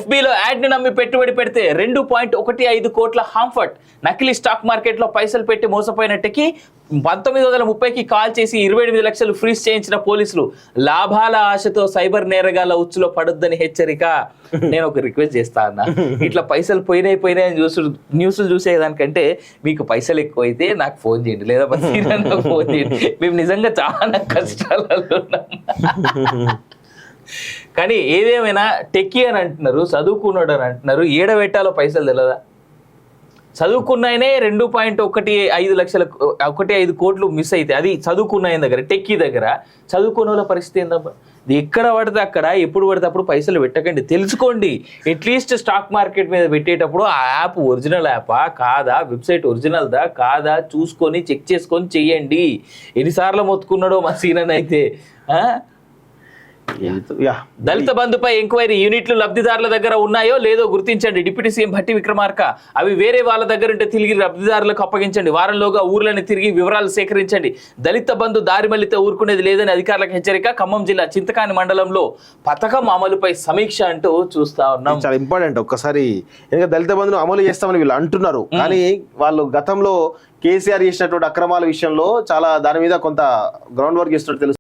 FBలో యాడ్ని నమ్మి పెట్టుబడి పెడితే 2.15 కోట్ల హాంఫర్ట్. నకిలీ స్టాక్ మార్కెట్లో పైసలు పెట్టి మోసపోయిన టెకీ 1930కి కాల్ చేసి 28 లక్షలు ఫ్రీజ్ చేయించిన పోలీసులు. లాభాల ఆశతో సైబర్ నేరగాల ఉచ్చులో పడొద్దని హెచ్చరిక. నేను ఒక రిక్వెస్ట్ చేస్తా అన్న, ఇట్లా పైసలు పోయినాయి అని న్యూస్లు చూసేదానికంటే మీకు పైసలు ఎక్కువైతే నాకు ఫోన్ చేయండి, లేదా నాకు ఫోన్ చేయండి. మేము నిజంగా చాలా కష్టాలలో ఉన్నాం. కానీ ఏదేమైనా టెక్కీ అని అంటున్నారు, చదువుకున్నాడు అని అంటున్నారు. ఏడబెట్టాలో పైసలు తెలియదా? చదువుకున్నాయనే 2.15 లక్షల 1.5 కోట్లు మిస్ అయితే అది చదువుకున్నాయన దగ్గర, టెక్కీ దగ్గర. చదువుకున్న వాళ్ళ పరిస్థితి ఏందబ్బా? ఎక్కడ పడితే అక్కడ ఎప్పుడు పడితే అప్పుడు పైసలు పెట్టకండి, తెలుసుకోండి. అట్లీస్ట్ స్టాక్ మార్కెట్ మీద పెట్టేటప్పుడు ఆ యాప్ ఒరిజినల్ యాపా కాదా, వెబ్సైట్ ఒరిజినల్దా కాదా చూసుకొని చెక్ చేసుకొని చెయ్యండి. ఎన్నిసార్లు మొత్తుకున్నాడో మా సీనన్ అయితే. దళిత బంధుపై ఎంక్వైరీ, యూనిట్లు లబ్ధిదారుల దగ్గర ఉన్నాయో లేదో గుర్తించండి. Deputy CM Bhatti Vikramarka. అవి వేరే వాళ్ళ దగ్గర ఉంటే తిరిగి లబ్ధిదారులకు అప్పగించండి. వారంలోగా ఊర్లను తిరిగి వివరాలు సేకరించండి. దళిత బంధు దారి మళ్లితే ఊరుకునేది లేదని అధికారులకు హెచ్చరిక. ఖమ్మం జిల్లా చింతకాని మండలంలో పథకం అమలుపై సమీక్ష అంటూ చూస్తా ఉన్నాం. చాలా ఇంపార్టెంట్. ఒక్కసారి ఎందుకంటే దళిత బంధును అమలు చేస్తామని వీళ్ళు అంటున్నారు, కానీ వాళ్ళు గతంలో కేసీఆర్ చేసినటువంటి అక్రమాల విషయంలో చాలా దాని మీద కొంత గ్రౌండ్ వర్క్ చేస్తున్నట్టు తెలుసు.